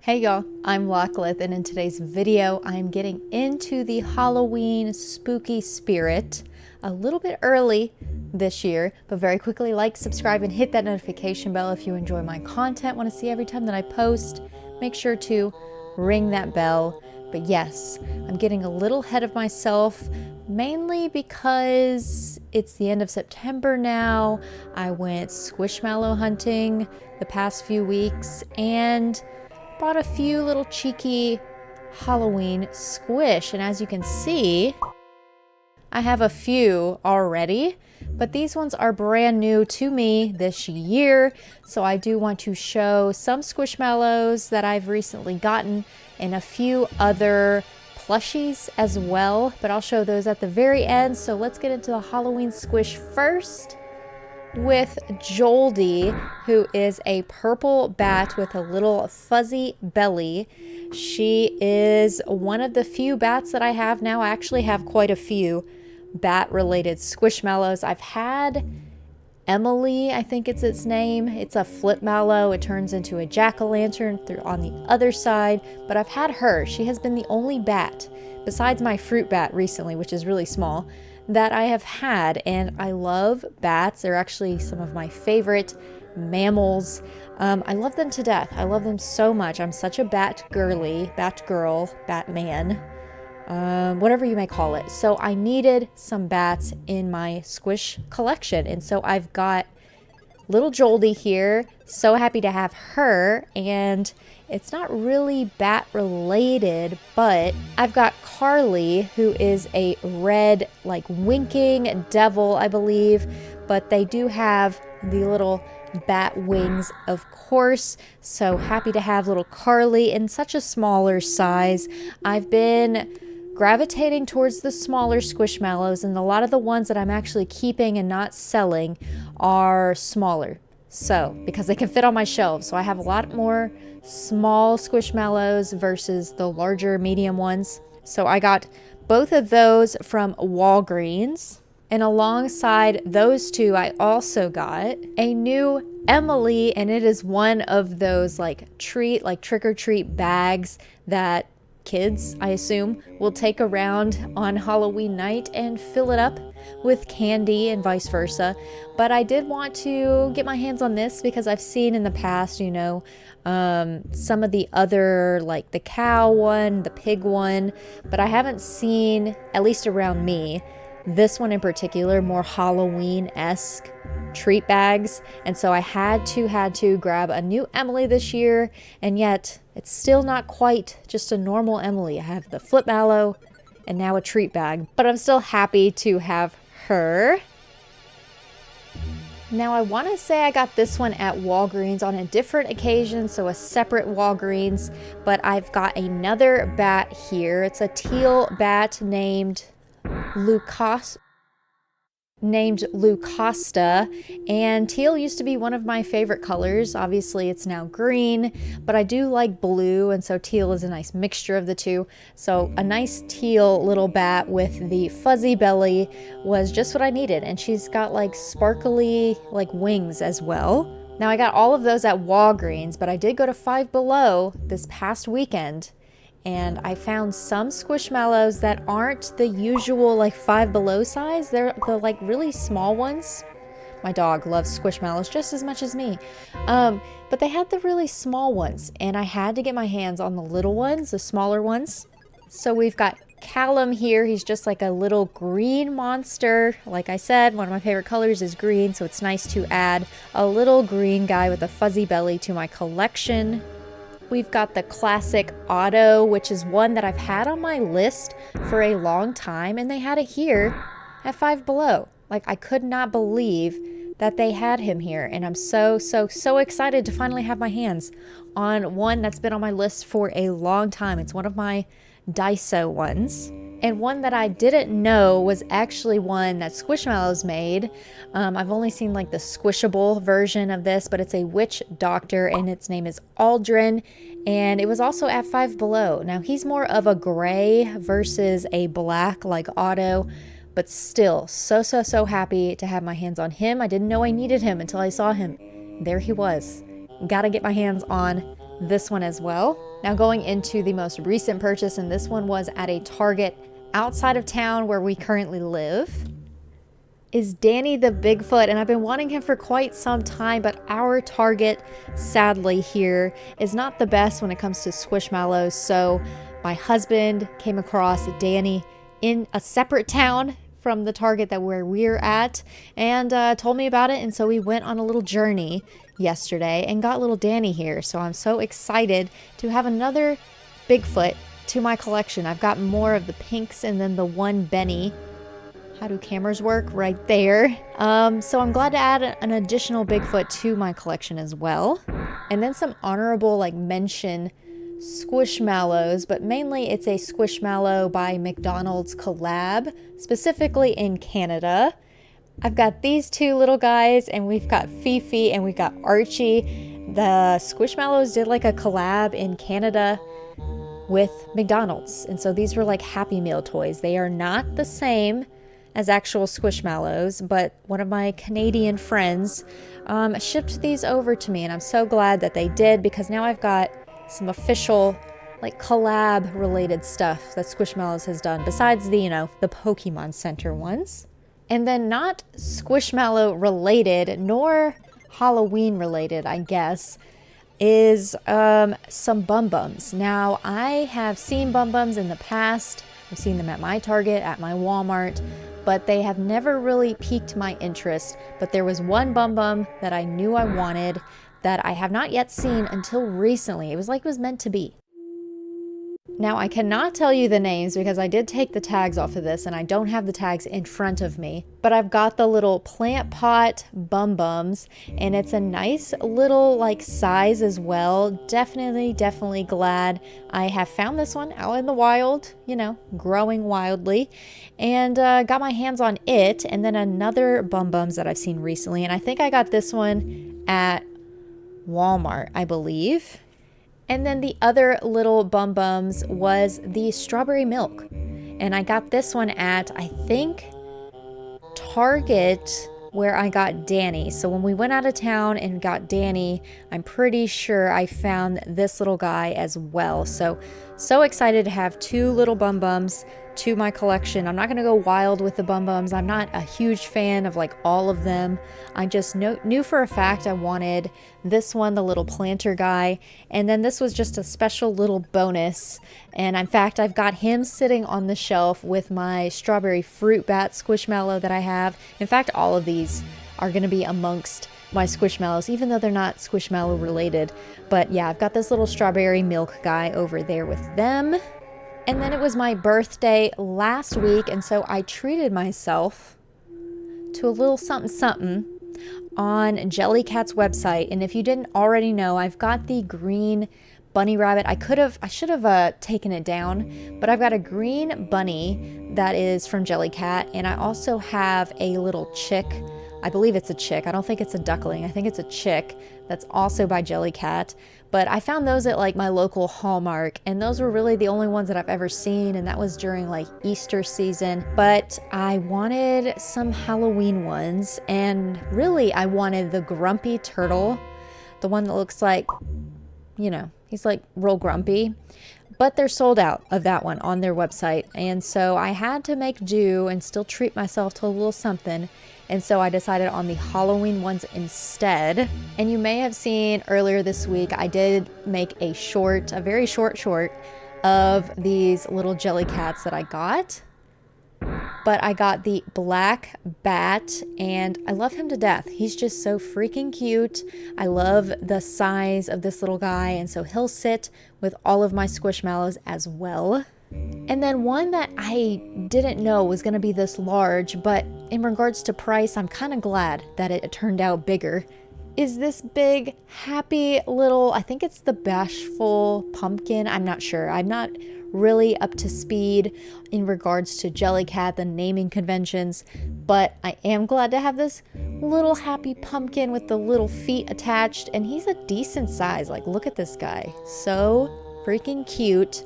Hey y'all, I'm Lachlan, and in today's video, I'm getting into the Halloween spooky spirit a little bit early this year, but very quickly like, subscribe, and hit that notification bell if you enjoy my content, want to see every time that I post. Make sure to ring that bell. But yes, I'm getting a little ahead of myself, mainly because it's the end of September now. I went squishmallow hunting the past few weeks, and bought a few little cheeky Halloween squish, and as you can see, I have a few already, but these ones are brand new to me this year, so I do want to show some squishmallows that I've recently gotten and a few other plushies as well, but I'll show those at the very end. So let's get into the Halloween squish first with Joldy, who is a purple bat with a little fuzzy belly. She is one of the few bats that I have now. I actually have quite a few bat-related squishmallows. I've had Emily, I think it's its name. It's a flip mallow. It turns into a jack-o'-lantern through on the other side, but I've had her. She has been the only bat, besides my fruit bat recently, which is really small, that I have had, and I love bats. They're actually some of my favorite mammals. I love them to death. I love them so much. I'm such a bat girly, bat girl, Batman, whatever you may call it. So I needed some bats in my squish collection, and so I've got little Joldy here. So happy to have her, and it's not really bat related, but I've got Carly, who is a red, like winking devil, I believe, but they do have the little bat wings, of course. So happy to have little Carly in such a smaller size. I've been gravitating towards the smaller squishmallows, and a lot of the ones that I'm actually keeping and not selling are smaller. So, because they can fit on my shelves. So I have a lot more small squishmallows versus the larger medium ones. So I got both of those from Walgreens. And alongside those two, I also got a new Emily, and it is one of those trick or treat bags that kids, I assume, will take around on Halloween night and fill it up with candy and vice versa. But I did want to get my hands on this because I've seen in the past, some of the other, like the cow one, the pig one, but I haven't seen, at least around me, this one in particular, more Halloween-esque treat bags. And so I had to grab a new Emily this year, and yet it's still not quite just a normal Emily. I have the flip mallow and now a treat bag, but I'm still happy to have her. Now I want to say I got this one at Walgreens on a different occasion, so a separate Walgreens, but I've got another bat here. It's a teal bat named Lucasta, and teal used to be one of my favorite colors. Obviously it's now green, but I do like blue, and so teal is a nice mixture of the two. So a nice teal little bat with the fuzzy belly was just what I needed, and she's got like sparkly like wings as well. Now I got all of those at Walgreens, but I did go to Five Below this past weekend, and I found some squishmallows that aren't the usual like Five Below size. They're the like really small ones. My dog loves squishmallows just as much as me. But they had the really small ones, and I had to get my hands on the little ones, the smaller ones. So we've got Callum here. He's just like a little green monster. Like I said, one of my favorite colors is green, so it's nice to add a little green guy with a fuzzy belly to my collection. We've got the classic Otto, which is one that I've had on my list for a long time, and they had it here at Five Below. Like, I could not believe that they had him here, and I'm so excited to finally have my hands on one that's been on my list for a long time. It's one of my Daiso ones, and one that I didn't know was actually one that Squishmallows made. I've only seen like the squishable version of this, but it's a witch doctor, and its name is Aldrin, and it was also at Five Below. Now he's more of a gray versus a black like Otto, but still so happy to have my hands on him. I didn't know I needed him until I saw him. There he was. Gotta get my hands on this one as well. Now going into the most recent purchase, and this one was at a Target outside of town where we currently live, is Danny the Bigfoot. And I've been wanting him for quite some time, but our Target, sadly, here is not the best when it comes to Squishmallows. So my husband came across Danny in a separate town from the Target that where we're at, and told me about it. And so we went on a little journey yesterday and got little Danny here. So I'm so excited to have another Bigfoot to my collection. I've got more of the pinks and then the one Benny. How do cameras work? Right there. So I'm glad to add an additional Bigfoot to my collection as well. And then some honorable mention Squishmallows, but mainly it's a Squishmallow by McDonald's collab, specifically in Canada. I've got these two little guys, and we've got Fifi and we've got Archie. The Squishmallows did like a collab in Canada with McDonald's, and so these were like Happy Meal toys. They are not the same as actual Squishmallows, but one of my Canadian friends shipped these over to me, and I'm so glad that they did, because now I've got some official collab related stuff that Squishmallows has done, besides the the Pokemon Center ones. And then not Squishmallow related nor Halloween related, I guess, is some BumBums. Now, I have seen BumBums in the past. I've seen them at my Target, at my Walmart, but they have never really piqued my interest. But there was one BumBum that I knew I wanted that I have not yet seen until recently. It was like it was meant to be. Now, I cannot tell you the names because I did take the tags off of this and I don't have the tags in front of me, but I've got the little plant pot BumBums, and it's a nice little size as well. Definitely glad I have found this one out in the wild, growing wildly, and got my hands on it. And then another BumBums that I've seen recently, and I think I got this one at Walmart, I believe. And then the other little BumBums was the strawberry milk, and I got this one at, I think, Target, where I got Danny. So when we went out of town and got Danny, I'm pretty sure I found this little guy as well. So excited to have two little BumBums to my collection. I'm not going to go wild with the BumBums. I'm not a huge fan of all of them. I just knew for a fact I wanted this one, the little planter guy, and then this was just a special little bonus. And in fact, I've got him sitting on the shelf with my strawberry fruit bat Squishmallow that I have. In fact, all of these are going to be amongst my Squishmallows, even though they're not Squishmallow related. But yeah, I've got this little strawberry milk guy over there with them. And then it was my birthday last week, and so I treated myself to a little something on Jellycat's website. And if you didn't already know, I've got the green bunny rabbit. I should have taken it down, but I've got a green bunny that is from Jellycat, and I also have a little chick. I believe it's a chick. I don't think it's a duckling. I think it's a chick that's also by Jellycat. But I found those at my local Hallmark, and those were really the only ones that I've ever seen, and that was during Easter season. But I wanted some Halloween ones, and really I wanted the grumpy turtle, the one that looks like, he's real grumpy. But they're sold out of that one on their website, and so I had to make do and still treat myself to a little something. And so I decided on the Halloween ones instead. And you may have seen earlier this week, I did make a very short of these little Jellycats that I got. But I got the black bat, and I love him to death. He's just so freaking cute. I love the size of this little guy, and so he'll sit with all of my Squishmallows as well. And then one that I didn't know was going to be this large, but in regards to price, I'm kind of glad that it turned out bigger, is this big, happy little, I think it's the Bashful Pumpkin. I'm not sure. I'm not really up to speed in regards to Jellycat, the naming conventions, but I am glad to have this little happy pumpkin with the little feet attached, and he's a decent size. Look at this guy. So freaking cute.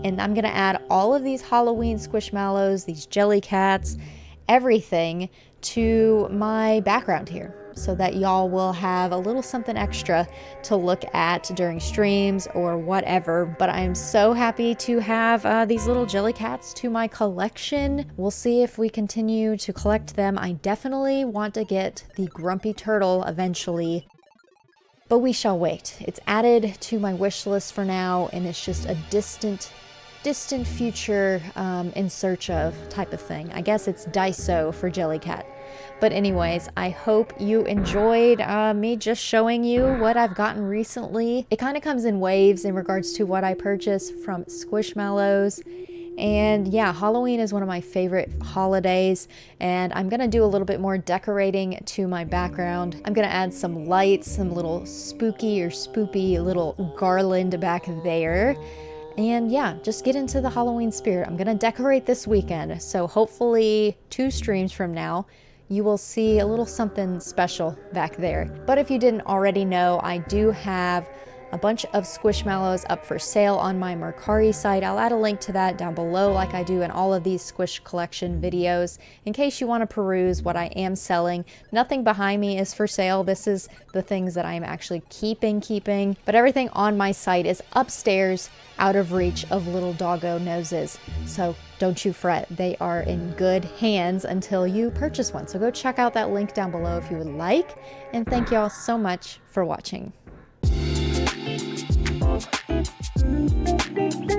And I'm going to add all of these Halloween Squishmallows, these Jellycats, everything to my background here. up so that y'all will have a little something extra to look at during streams or whatever. But I'm so happy to have these little Jellycats to my collection. We'll see if we continue to collect them. I definitely want to get the Grumpy Turtle eventually, but we shall wait. It's added to my wish list for now, and it's just a distant future in search of type of thing. I guess it's Daiso for Jellycat. But anyways, I hope you enjoyed me just showing you what I've gotten recently. It kind of comes in waves in regards to what I purchased from Squishmallows. And yeah, Halloween is one of my favorite holidays, and I'm gonna do a little bit more decorating to my background. I'm gonna add some lights, some little spooky or spoopy little garland back there. And yeah, just get into the Halloween spirit. I'm gonna decorate this weekend, so hopefully 2 streams from now, you will see a little something special back there. But if you didn't already know, I do have a bunch of Squishmallows up for sale on my Mercari site. I'll add a link to that down below like I do in all of these Squish collection videos in case you want to peruse what I am selling. Nothing behind me is for sale. This is the things that I am actually keeping, but everything on my site is upstairs out of reach of little doggo noses. So don't you fret, they are in good hands until you purchase one. So go check out that link down below if you would like, and thank y'all so much for watching. Thank you.